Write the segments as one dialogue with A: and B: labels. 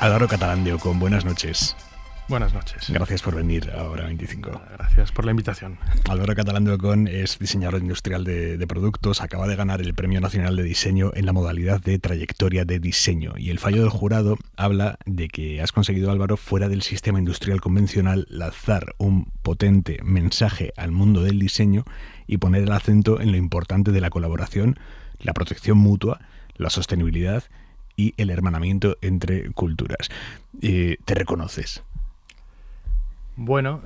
A: Álvaro Catalán de Ocon, buenas noches.
B: Buenas noches.
A: Gracias por venir a Hora 25.
B: Gracias por la invitación.
A: Álvaro Catalán de Ocon es diseñador industrial de productos, acaba de ganar el Premio Nacional de Diseño en la modalidad de trayectoria de diseño. Y el fallo del jurado habla de que has conseguido, Álvaro, fuera del sistema industrial convencional, lanzar un potente mensaje al mundo del diseño y poner el acento en lo importante de la colaboración, la protección mutua, la sostenibilidad y el hermanamiento entre culturas. ¿Te reconoces?
B: Bueno,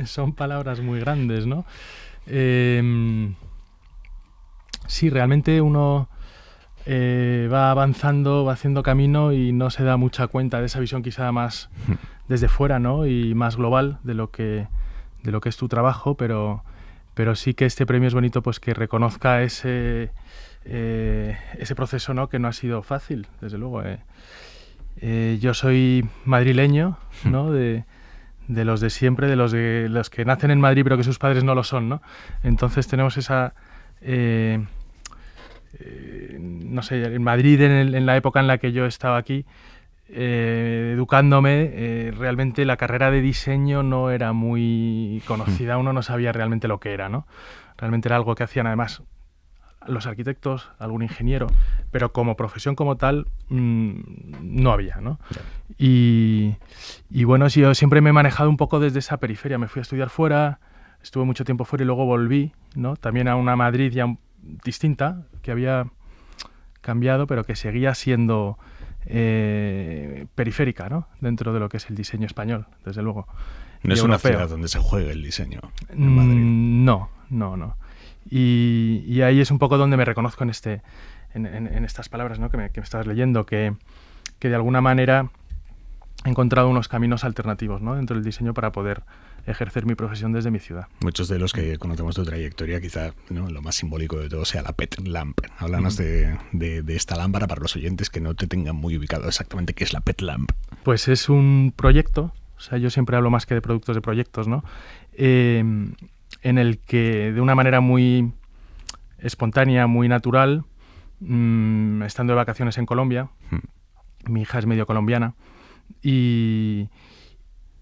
B: son palabras muy grandes, ¿no? Sí, realmente uno va avanzando, va haciendo camino y no se da mucha cuenta de esa visión quizá más desde fuera, ¿no? Y más global de lo que es tu trabajo, pero sí que este premio es bonito, pues que reconozca ese proceso, ¿no? Que no ha sido fácil, desde luego. Yo soy madrileño, ¿no? De los de siempre, de los que nacen en Madrid pero que sus padres no lo son, ¿no? Entonces tenemos esa... no sé, en Madrid, en la época en la que yo estaba aquí, educándome, realmente la carrera de diseño no era muy conocida, uno no sabía realmente lo que era, ¿no? Realmente era algo que hacían además los arquitectos, algún ingeniero, pero como profesión como tal no había, ¿no? Y bueno, sí, yo siempre me he manejado un poco desde esa periferia. Me fui a estudiar fuera, estuve mucho tiempo fuera y luego volví, ¿no? También a una Madrid ya distinta, que había cambiado, pero que seguía siendo periférica, ¿no? Dentro de lo que es el diseño español, desde luego.
A: No es una ciudad donde se juegue el diseño, en Madrid.
B: No. Y ahí es un poco donde me reconozco en estas palabras, ¿no? que me estabas leyendo, que de alguna manera he encontrado unos caminos alternativos, ¿no? Dentro del diseño para poder ejercer mi profesión desde mi ciudad.
A: Muchos de los que conocemos tu trayectoria, quizá, ¿no?, lo más simbólico de todo sea la PET Lamp. Háblanos de esta lámpara para los oyentes que no te tengan muy ubicado exactamente qué es la PET Lamp.
B: Pues es un proyecto, o sea, yo siempre hablo más que de productos, de proyectos, ¿no? En el que de una manera muy espontánea, muy natural, estando de vacaciones en Colombia, mi hija es medio colombiana, y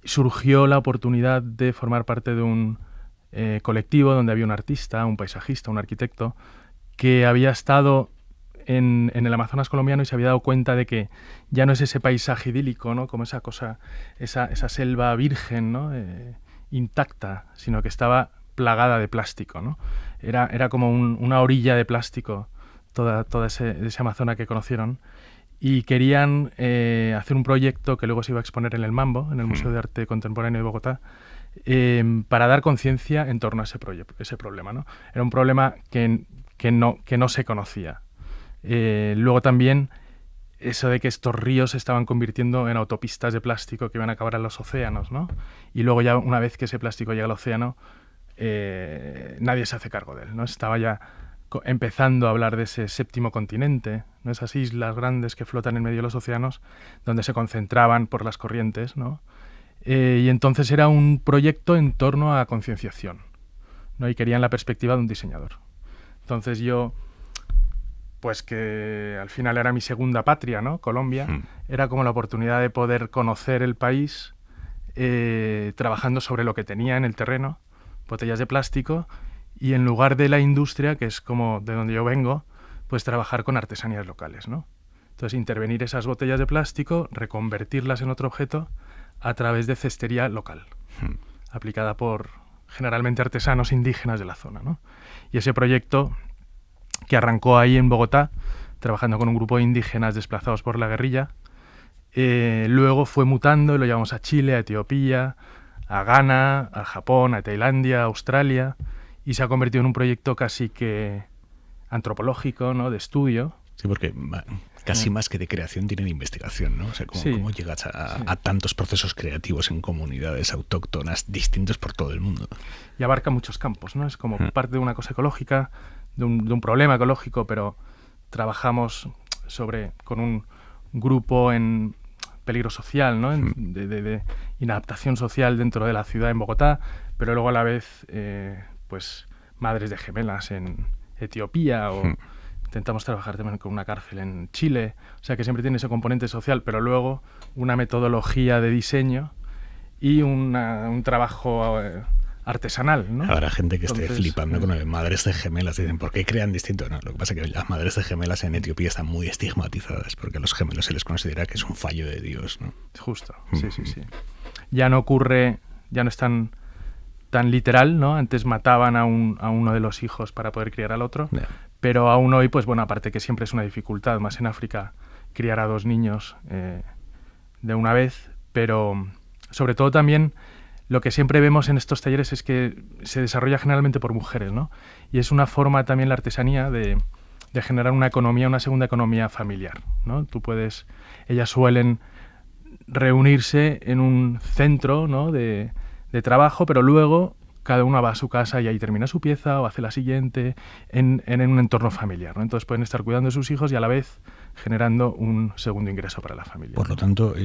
B: surgió la oportunidad de formar parte de un colectivo donde había un artista, un paisajista, un arquitecto, que había estado en el Amazonas colombiano y se había dado cuenta de que ya no es ese paisaje idílico, ¿no? Como esa cosa, esa selva virgen, ¿no? Intacta, sino que estaba plagada de plástico, ¿no? Era como una orilla de plástico toda ese Amazonas que conocieron, y querían hacer un proyecto que luego se iba a exponer en el Mambo, en el Museo de Arte Contemporáneo de Bogotá, para dar conciencia en torno a ese problema, ¿no? Era un problema que no se conocía. Luego también eso de que estos ríos se estaban convirtiendo en autopistas de plástico que iban a acabar en los océanos, ¿no? Y luego ya una vez que ese plástico llega al océano, nadie se hace cargo de él, ¿no? Estaba ya empezando a hablar de ese séptimo continente, ¿no? Esas islas grandes que flotan en medio de los océanos, donde se concentraban por las corrientes, ¿no? Y entonces era un proyecto en torno a concienciación, ¿no? Y querían la perspectiva de un diseñador. Entonces yo, pues que al final era mi segunda patria, ¿no? Colombia, era como la oportunidad de poder conocer el país trabajando sobre lo que tenía en el terreno, botellas de plástico, y en lugar de la industria, que es como de donde yo vengo, pues trabajar con artesanías locales, ¿no? Entonces intervenir esas botellas de plástico, reconvertirlas en otro objeto a través de cestería local, aplicada por generalmente artesanos indígenas de la zona, ¿no? Y ese proyecto, que arrancó ahí en Bogotá, trabajando con un grupo de indígenas desplazados por la guerrilla, luego fue mutando y lo llevamos a Chile, a Etiopía, a Ghana, a Japón, a Tailandia, a Australia, y se ha convertido en un proyecto casi que antropológico, ¿no? De estudio.
A: Sí, porque casi más que de creación tiene de investigación, ¿no? O sea, cómo llegas a tantos procesos creativos en comunidades autóctonas distintos por todo el mundo.
B: Y abarca muchos campos, ¿no? Es como parte de una cosa ecológica, de un problema ecológico, pero trabajamos con un grupo en peligro social, ¿no? De inadaptación social dentro de la ciudad en Bogotá, pero luego a la vez pues madres de gemelas en Etiopía o intentamos trabajar también con una cárcel en Chile, o sea que siempre tiene ese componente social, pero luego una metodología de diseño y un trabajo artesanal, ¿no?
A: Habrá gente que esté flipando con madres de gemelas. Dicen, ¿por qué crean distinto? No, lo que pasa es que las madres de gemelas en Etiopía están muy estigmatizadas porque a los gemelos se les considera que es un fallo de Dios, ¿no?
B: Justo, sí. Ya no ocurre, ya no es tan literal, ¿no? Antes mataban a uno de los hijos para poder criar al otro, pero aún hoy, pues bueno, aparte que siempre es una dificultad, más en África, criar a 2 niños de una vez, pero sobre todo también lo que siempre vemos en estos talleres es que se desarrolla generalmente por mujeres, ¿no? Y es una forma también la artesanía de generar una economía, una segunda economía familiar, ¿no? Ellas suelen reunirse en un centro, ¿no? de trabajo, pero luego cada una va a su casa y ahí termina su pieza o hace la siguiente en un entorno familiar, ¿no? Entonces pueden estar cuidando de sus hijos y a la vez generando un segundo ingreso para la familia.
A: Por lo tanto,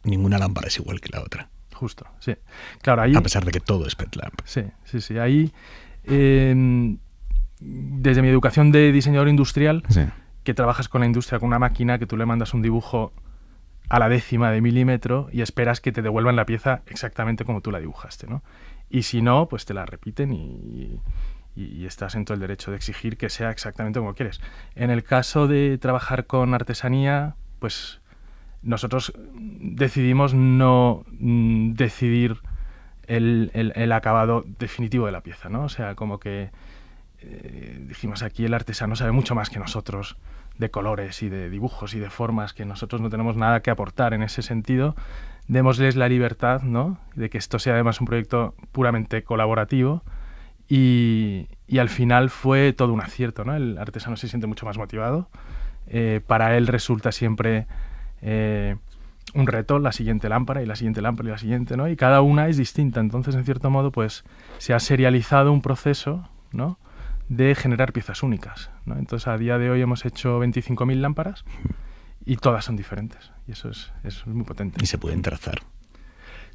A: ninguna lámpara es igual que la otra.
B: Justo, sí. Claro, ahí,
A: a pesar de que todo es pet lamp.
B: Sí. Ahí, desde mi educación de diseñador industrial, que trabajas con la industria, con una máquina, que tú le mandas un dibujo a la décima de milímetro y esperas que te devuelvan la pieza exactamente como tú la dibujaste, ¿no? Y si no, pues te la repiten y estás en todo el derecho de exigir que sea exactamente como quieres. En el caso de trabajar con artesanía, pues nosotros decidimos no decidir el acabado definitivo de la pieza, ¿no? O sea, como que dijimos, aquí el artesano sabe mucho más que nosotros de colores y de dibujos y de formas, que nosotros no tenemos nada que aportar en ese sentido. Démosles la libertad, ¿no? De que esto sea además un proyecto puramente colaborativo y al final fue todo un acierto, ¿no? El artesano se siente mucho más motivado. Para él resulta siempre un reto la siguiente lámpara y la siguiente lámpara y la siguiente, ¿no? Y cada una es distinta. Entonces, en cierto modo, pues se ha serializado un proceso, ¿no? De generar piezas únicas, ¿no? Entonces, a día de hoy hemos hecho 25.000 lámparas y todas son diferentes. Y eso es muy potente.
A: Y se pueden trazar.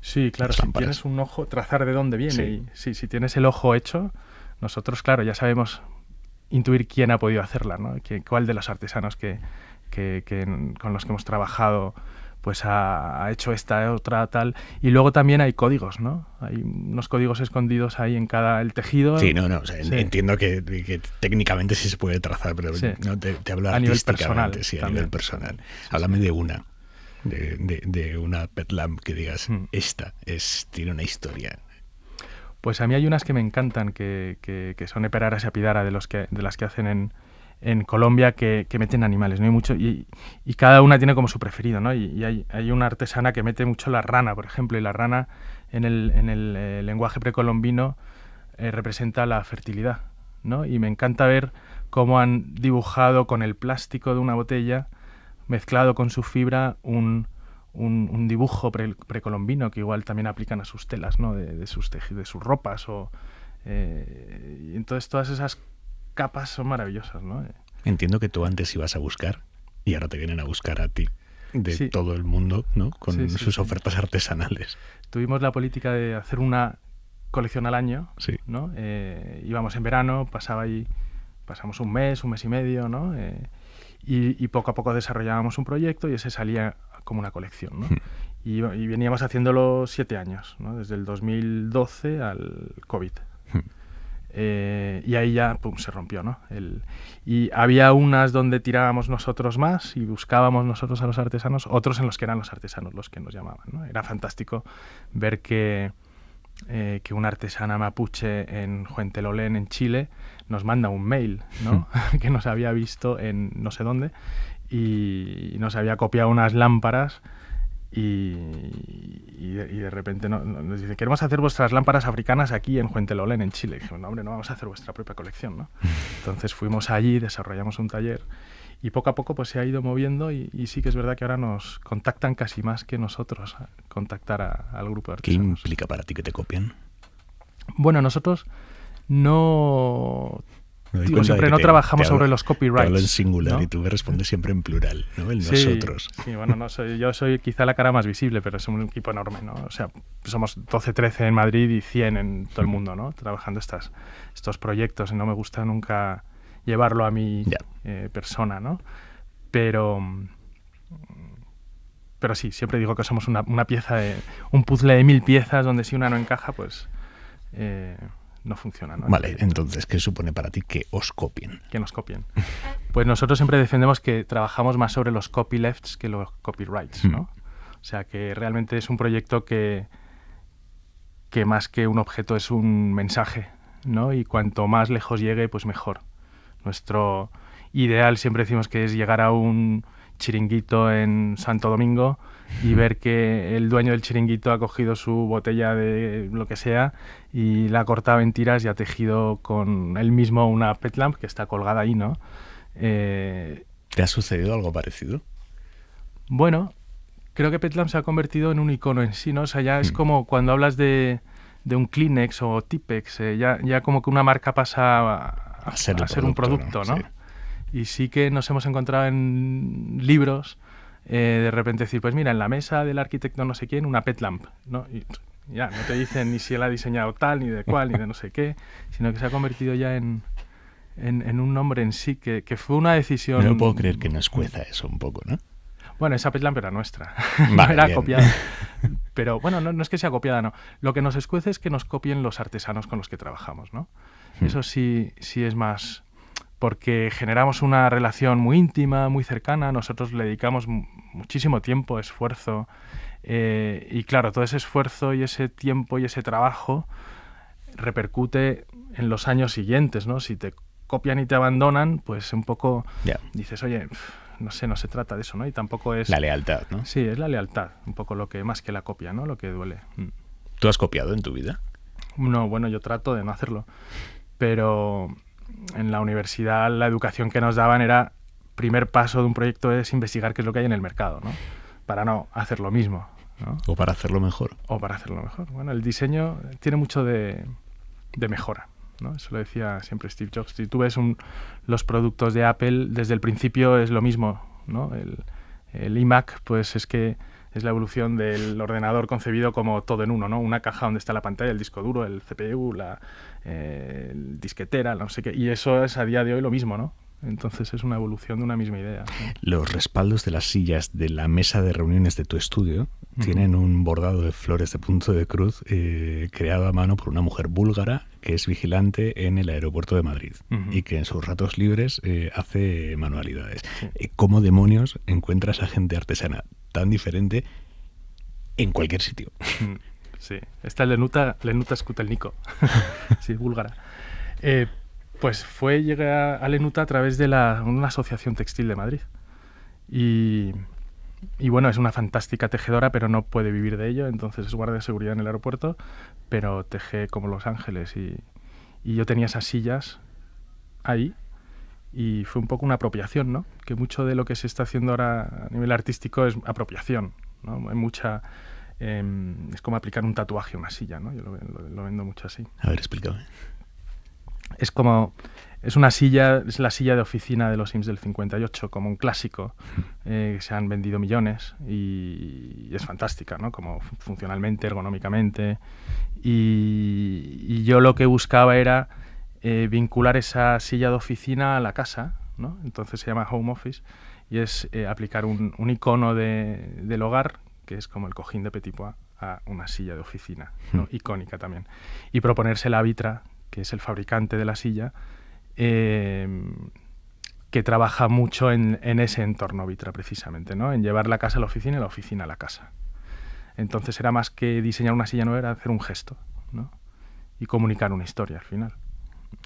B: Sí, claro, si tienes un ojo, trazar de dónde viene. Sí. Y si tienes el ojo hecho, nosotros, claro, ya sabemos intuir quién ha podido hacerla, ¿no? Cuál de los artesanos con los que hemos trabajado pues ha hecho esta, otra, tal. Y luego también hay códigos, ¿no? Hay unos códigos escondidos ahí en el tejido.
A: Sí, no, o sea, entiendo que técnicamente sí se puede trazar, pero no te hablo
B: a nivel
A: artísticamente,
B: personal,
A: sí, a
B: también.
A: nivel personal. Háblame de una, de una pet lamp que digas, esta tiene una historia.
B: Pues a mí hay unas que me encantan, que son Eperaras y Apidara, de las que hacen en Colombia, que meten animales, ¿no? Hay mucho, y cada una tiene como su preferido, ¿no? Y hay una artesana que mete mucho la rana, por ejemplo, y la rana en el lenguaje precolombino representa la fertilidad, ¿no? Y me encanta ver cómo han dibujado con el plástico de una botella, mezclado con su fibra, un dibujo precolombino que igual también aplican a sus telas, ¿no? de sus tejidos, de sus ropas. Y entonces todas esas capas son maravillosas, ¿no?
A: Entiendo que tú antes ibas a buscar y ahora te vienen a buscar a ti de todo el mundo, ¿no? Con sus ofertas artesanales.
B: Tuvimos la política de hacer una colección al año, ¿no? Íbamos en verano, pasamos un mes y medio, ¿no? Y poco a poco desarrollábamos un proyecto y ese salía como una colección, ¿no? Y veníamos haciéndolo 7 años, ¿no? Desde el 2012 al COVID. Y ahí ya se rompió, ¿no? Y había unas donde tirábamos nosotros más y buscábamos nosotros a los artesanos, otros en los que eran los artesanos los que nos llamaban, ¿no? Era fantástico ver que una artesana mapuche en Huentelolén, en Chile, nos manda un mail, ¿no? Que nos había visto en no sé dónde y nos había copiado unas lámparas y de repente nos dice, queremos hacer vuestras lámparas africanas aquí en Fuentelolen, en Chile. Y dijimos, no, hombre, no vamos a hacer vuestra propia colección, ¿no? Entonces fuimos allí, desarrollamos un taller y poco a poco pues se ha ido moviendo y sí que es verdad que ahora nos contactan casi más que nosotros contactar al grupo de
A: ¿Qué
B: artesanos.
A: implica para ti que te copien?
B: Bueno, nosotros no...
A: Me
B: Digo, siempre no trabajamos sobre los
A: Te hablo en
B: copyrights,
A: singular,
B: ¿no?
A: y tú me respondes siempre en plural, ¿no? El
B: Sí,
A: nosotros.
B: sí, bueno, yo soy quizá la cara más visible, pero es un equipo enorme, ¿no? O sea, somos 12, 13 en Madrid y 100 en todo el mundo, ¿no? Trabajando estos proyectos, y no me gusta nunca llevarlo a mi persona, ¿no? Pero sí, siempre digo que somos una pieza un puzzle de 1000 piezas donde si una no encaja, pues no funciona, ¿no?
A: Vale, entonces, ¿qué supone para ti que os copien?
B: Que nos copien. Pues nosotros siempre defendemos que trabajamos más sobre los copylefts que los copyrights, ¿no? O sea, que realmente es un proyecto que más que un objeto es un mensaje, ¿no? Y cuanto más lejos llegue, pues mejor. Nuestro ideal siempre decimos que es llegar a un chiringuito en Santo Domingo y ver que el dueño del chiringuito ha cogido su botella de lo que sea y la ha cortado en tiras y ha tejido con él mismo una pet lamp que está colgada ahí, ¿no?
A: ¿Te ha sucedido algo parecido?
B: Bueno, creo que Pet Lamp se ha convertido en un icono en sí, ¿no? O sea, ya es como cuando hablas de un Kleenex o Tipex, ya como que una marca pasa a ser un producto, ¿no? Sí. Y sí que nos hemos encontrado en libros de repente decir, pues mira, en la mesa del arquitecto no sé quién, una Pet Lamp, ¿no? Y ya, no te dicen ni si él ha diseñado tal, ni de cuál, ni de no sé qué, sino que se ha convertido ya en un nombre en sí, que fue una decisión...
A: No puedo creer que nos cueza eso un poco, ¿no?
B: Bueno, esa Pet Lamp era nuestra,
A: Vale,
B: no era
A: bien.
B: copiada. Pero bueno, no es que sea copiada, no. Lo que nos escuece es que nos copien los artesanos con los que trabajamos, ¿no? Eso sí es más... Porque generamos una relación muy íntima, muy cercana, nosotros le dedicamos muchísimo tiempo, esfuerzo, y claro, todo ese esfuerzo y ese tiempo y ese trabajo repercute en los años siguientes, ¿no? Si te copian y te abandonan, pues un poco dices, oye, no sé, no se trata de eso, ¿no? Y tampoco es...
A: La lealtad, ¿no?
B: Sí, es la lealtad, un poco lo que más que la copia, ¿no? Lo que duele.
A: ¿Tú has copiado en tu vida?
B: No, bueno, yo trato de no hacerlo, pero en la universidad la educación que nos daban era, primer paso de un proyecto es investigar qué es lo que hay en el mercado, ¿no? Para no hacer lo mismo, ¿no?
A: O para hacerlo mejor.
B: O para hacerlo mejor. Bueno, el diseño tiene mucho de mejora, ¿no? Eso lo decía siempre Steve Jobs. Si tú ves los productos de Apple, desde el principio es lo mismo, ¿no? El iMac, pues es que es la evolución del ordenador concebido como todo en uno, ¿no? Una caja donde está la pantalla, el disco duro, el CPU, el disquetera, no sé qué. Y eso es a día de hoy lo mismo, ¿no? Entonces es una evolución de una misma idea, ¿no?
A: Los respaldos de las sillas de la mesa de reuniones de tu estudio tienen un bordado de flores de punto de cruz creado a mano por una mujer búlgara que es vigilante en el aeropuerto de Madrid y que en sus ratos libres hace manualidades.
B: Sí.
A: ¿Cómo demonios encuentras a gente artesana tan diferente en cualquier sitio?
B: Sí, esta es Lenuta Skutelniko, sí, búlgara. Pues llegué a Lenuta a través de una asociación textil de Madrid. Y bueno, es una fantástica tejedora, pero no puede vivir de ello, entonces es guardia de seguridad en el aeropuerto, pero teje como Los Ángeles. Y yo tenía esas sillas ahí, y fue un poco una apropiación, ¿no? Que mucho de lo que se está haciendo ahora a nivel artístico es apropiación, ¿no? Hay mucha... es como aplicar un tatuaje a una silla, ¿no? Yo lo vendo mucho así.
A: A ver, explícame.
B: Es una silla, es la silla de oficina de los Sims del 58, como un clásico, que se han vendido millones y es fantástica, ¿no? Como funcionalmente, ergonómicamente. Y yo lo que buscaba era vincular esa silla de oficina a la casa, ¿no? Entonces se llama Home Office y es aplicar un icono del hogar, que es como el cojín de Petit Pois, a una silla de oficina, ¿no? Icónica también. Y proponérsela a Vitra, que es el fabricante de la silla, que trabaja mucho en ese entorno Vitra precisamente, ¿no? En llevar la casa a la oficina y la oficina a la casa. Entonces era más que diseñar una silla nueva, era hacer un gesto, ¿no? Y comunicar una historia al final.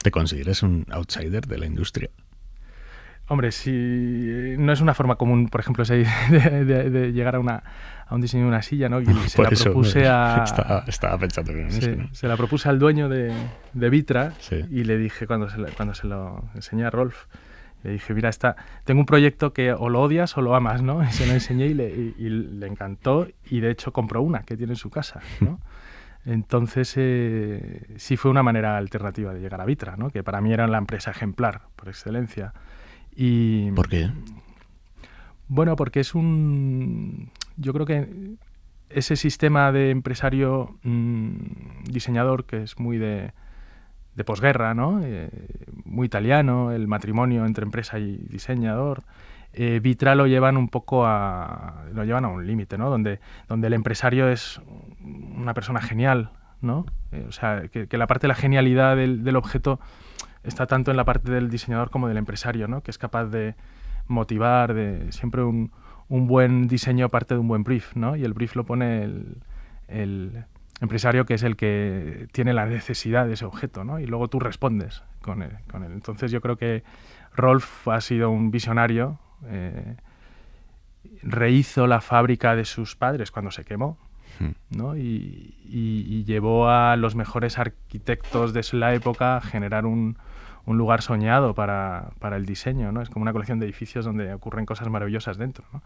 A: ¿Te consideras un outsider de la industria?
B: Hombre, si no es una forma común, por ejemplo, de llegar a un diseño de una silla, ¿no? Y se la propuse
A: estaba pensando en eso, ¿no?
B: Se la propuse al dueño de Vitra,
A: sí.
B: Y le dije, cuando se lo enseñé a Rolf, le dije, mira, tengo un proyecto que o lo odias o lo amas, ¿no? Y se lo enseñé y le encantó, y de hecho compró una que tiene en su casa, ¿no? Entonces, sí fue una manera alternativa de llegar a Vitra, ¿no? Que para mí era la empresa ejemplar, por excelencia. Y,
A: ¿por qué?
B: Bueno, porque yo creo que ese sistema de empresario diseñador, que es muy de posguerra, ¿no? Muy italiano, el matrimonio entre empresa y diseñador, Vitra lo llevan un un límite, ¿no? Donde el empresario es una persona genial, ¿no? O sea, que la parte de la genialidad del objeto está tanto en la parte del diseñador como del empresario, ¿no? Que es capaz de motivar, siempre un buen diseño parte de un buen brief, ¿no? Y el brief lo pone el empresario, que es el que tiene la necesidad de ese objeto, ¿no? Y luego tú respondes con él. Entonces yo creo que Rolf ha sido un visionario, rehizo la fábrica de sus padres cuando se quemó, ¿no? Y llevó a los mejores arquitectos de la época a generar un lugar soñado para el diseño, ¿no? Es como una colección de edificios donde ocurren cosas maravillosas dentro, ¿no?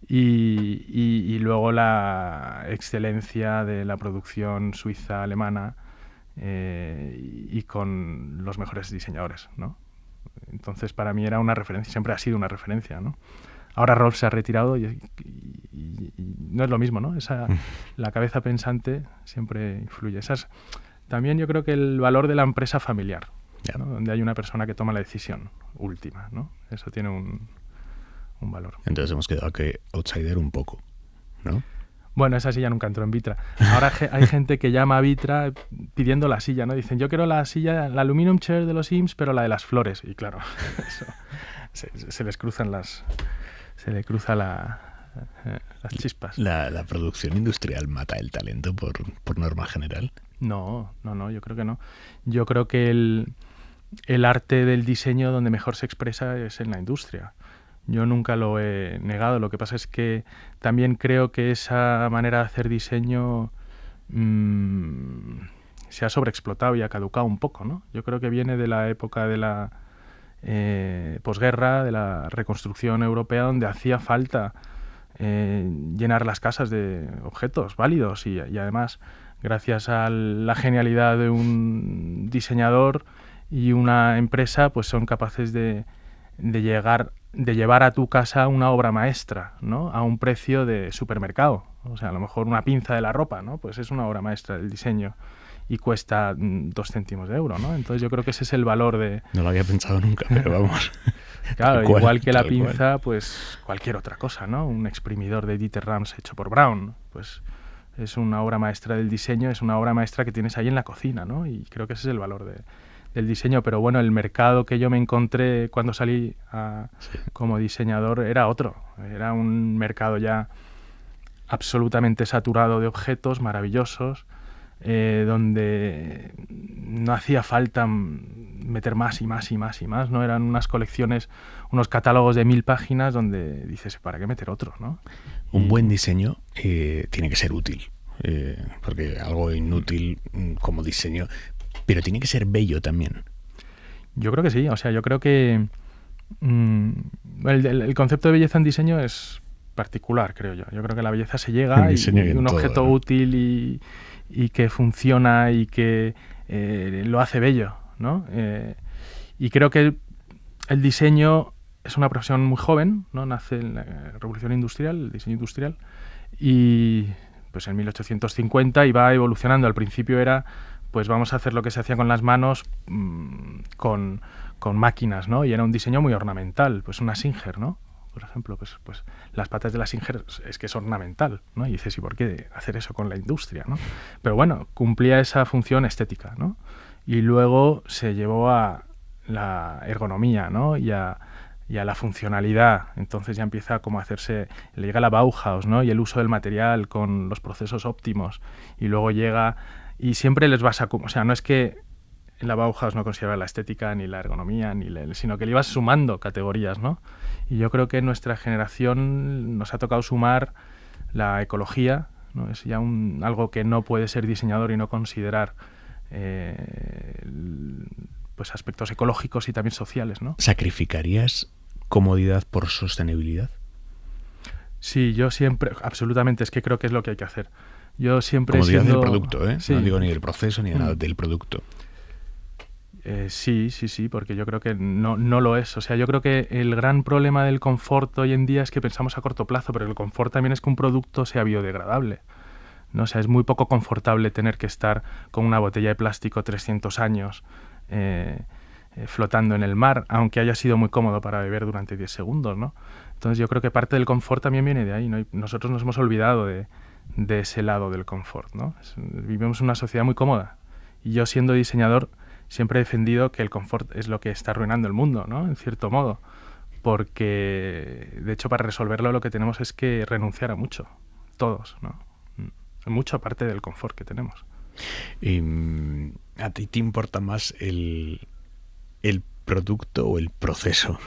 B: Y luego la excelencia de la producción suiza, alemana, y con los mejores diseñadores, ¿no? Entonces para mí era una referencia, siempre ha sido una referencia, ¿no? Ahora Rolf se ha retirado y no es lo mismo, ¿no? La cabeza pensante siempre influye. También yo creo que el valor de la empresa familiar, ¿no? Donde hay una persona que toma la decisión última, ¿no? Eso tiene un valor.
A: Entonces hemos quedado que outsider un poco, ¿no?
B: Bueno, esa silla nunca entró en Vitra. Ahora hay gente que llama a Vitra pidiendo la silla, ¿no? Dicen, yo quiero la silla, la aluminum chair de los Sims, pero la de las flores. Y claro, eso, se les cruzan se le cruza las chispas.
A: ¿La producción industrial mata el talento por norma general?
B: No, yo creo que no. Yo creo que el arte del diseño donde mejor se expresa es en la industria. Yo nunca lo he negado. Lo que pasa es que también creo que esa manera de hacer diseño se ha sobreexplotado y ha caducado un poco, ¿no? Yo creo que viene de la época de la posguerra, de la reconstrucción europea, donde hacía falta llenar las casas de objetos válidos y además, gracias a la genialidad de un diseñador y una empresa, pues son capaces de llevar a tu casa una obra maestra, ¿no? A un precio de supermercado. O sea, a lo mejor una pinza de la ropa, ¿no? Pues es una obra maestra del diseño y cuesta 2 céntimos de euro, ¿no? Entonces yo creo que ese es el valor de...
A: No lo había pensado nunca, pero vamos.
B: Claro, igual que la pinza, pues cualquier otra cosa, ¿no? Un exprimidor de Dieter Rams hecho por Braun, pues es una obra maestra del diseño, es una obra maestra que tienes ahí en la cocina, ¿no? Y creo que ese es el valor del diseño. Pero bueno, el mercado que yo me encontré cuando salí como diseñador era otro. Era un mercado ya absolutamente saturado de objetos maravillosos, donde no hacía falta meter más y más y más y más, ¿no? Eran unas colecciones, unos catálogos de 1000 páginas donde dices, ¿para qué meter otro, no?
A: Un buen diseño tiene que ser útil, porque algo inútil como diseño, pero tiene que ser bello también.
B: Yo creo que sí, o sea, yo creo que el concepto de belleza en diseño es particular, creo yo. Yo creo que la belleza se llega y un objeto todo, ¿no? Útil y que funciona y que lo hace bello, ¿no? Y creo que el diseño es una profesión muy joven, ¿no? Nace en la Revolución Industrial, el diseño industrial, y pues en 1850 y va evolucionando. Al principio era, pues vamos a hacer lo que se hacía con las manos con máquinas, ¿no? Y era un diseño muy ornamental, pues una Singer, ¿no? Por ejemplo, pues las patas de la Singer es que es ornamental, ¿no? Y dices, ¿y por qué hacer eso con la industria, ¿no? Pero bueno, cumplía esa función estética, ¿no? Y luego se llevó a la ergonomía, ¿no? Y a la funcionalidad. Entonces ya empieza como a hacerse, le llega la Bauhaus, ¿no? Y el uso del material con los procesos óptimos. Y luego llega, y siempre les vas a... O sea, no es que en la Bauhaus no consideraba la estética, ni la ergonomía, sino que le ibas sumando categorías, ¿no? Y yo creo que en nuestra generación nos ha tocado sumar la ecología, ¿no? Es ya algo que no puede ser diseñador y no considerar pues aspectos ecológicos y también sociales, ¿no?
A: ¿Sacrificarías comodidad por sostenibilidad?
B: Sí, yo siempre, absolutamente, es que creo que es lo que hay que hacer. Yo siempre
A: comodidad del producto, ¿eh?
B: Sí.
A: No digo ni del proceso ni de nada, del producto.
B: Sí, porque yo creo que no lo es. O sea, yo creo que el gran problema del confort hoy en día es que pensamos a corto plazo, pero el confort también es que un producto sea biodegradable, ¿no? O sea, es muy poco confortable tener que estar con una botella de plástico 300 años flotando en el mar, aunque haya sido muy cómodo para beber durante 10 segundos, ¿no? Entonces yo creo que parte del confort también viene de ahí, ¿no? Y nosotros nos hemos olvidado de ese lado del confort, ¿no? Vivimos en una sociedad muy cómoda y yo, siendo diseñador, siempre he defendido que el confort es lo que está arruinando el mundo, ¿no? En cierto modo, porque de hecho para resolverlo lo que tenemos es que renunciar a mucho, todos, ¿no? Mucho aparte del confort que tenemos.
A: ¿A ti te importa más el producto o el proceso?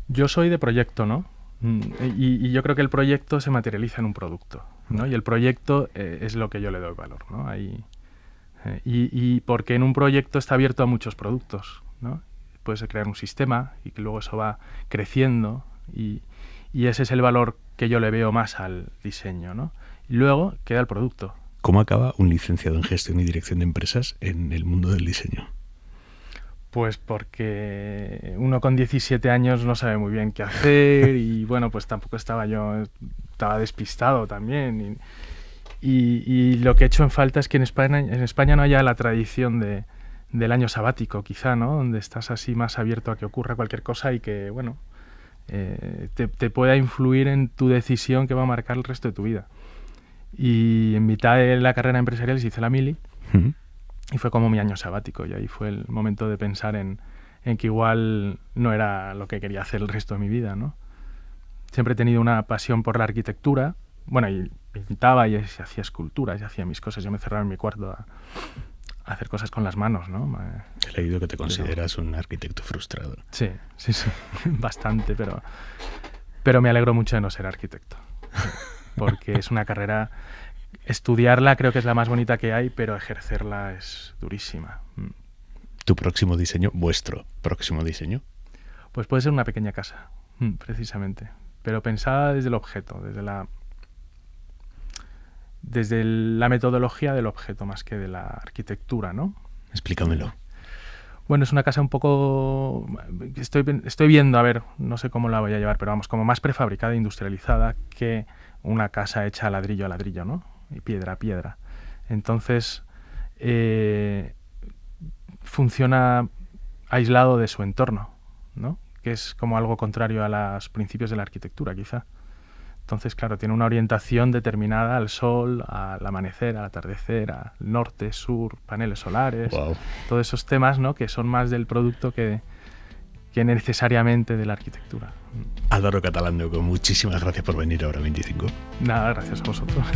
B: Yo soy de proyecto, ¿no? Y yo creo que el proyecto se materializa en un producto, ¿no? Y el proyecto es lo que yo le doy valor, ¿no? Ahí, y porque en un proyecto está abierto a muchos productos, ¿no? Puedes crear un sistema y que luego eso va creciendo y ese es el valor que yo le veo más al diseño, ¿no? Y luego queda el producto.
A: ¿Cómo acaba un licenciado en gestión y dirección de empresas en el mundo del diseño?
B: Pues porque uno con 17 años no sabe muy bien qué hacer y bueno, pues tampoco estaba despistado también y lo que he hecho en falta es que en España no haya la tradición del año sabático, quizá, ¿no? Donde estás así más abierto a que ocurra cualquier cosa y que, bueno, te pueda influir en tu decisión que va a marcar el resto de tu vida. Y en mitad de la carrera empresarial hice la mili. Y fue como mi año sabático y ahí fue el momento de pensar en que igual no era lo que quería hacer el resto de mi vida, ¿no? Siempre he tenido una pasión por la arquitectura. Bueno, y pintaba y hacía esculturas y hacía mis cosas. Yo me cerraba en mi cuarto a hacer cosas con las manos, ¿no?
A: He leído que te consideras un arquitecto frustrado.
B: Sí, bastante, pero me alegro mucho de no ser arquitecto. Porque es una carrera... Estudiarla creo que es la más bonita que hay, pero ejercerla es durísima.
A: ¿Tu próximo diseño, vuestro próximo diseño?
B: Pues puede ser una pequeña casa, precisamente. Pero pensada desde el objeto, desde la metodología del objeto más que de la arquitectura, ¿no?
A: Explícamelo.
B: Bueno, es una casa un poco... Estoy viendo, a ver, no sé cómo la voy a llevar, pero vamos, como más prefabricada e industrializada que una casa hecha a ladrillo, ¿no? Y piedra a piedra. Entonces, funciona aislado de su entorno, ¿no? Que es como algo contrario a los principios de la arquitectura, quizá. Entonces, claro, tiene una orientación determinada al sol, al amanecer, al atardecer, al norte, sur, paneles solares,
A: wow.
B: Todos esos temas, ¿no? Que son más del producto que necesariamente de la arquitectura.
A: Álvaro Catalán, muchísimas gracias por venir a Hora 25.
B: Nada, gracias a vosotros.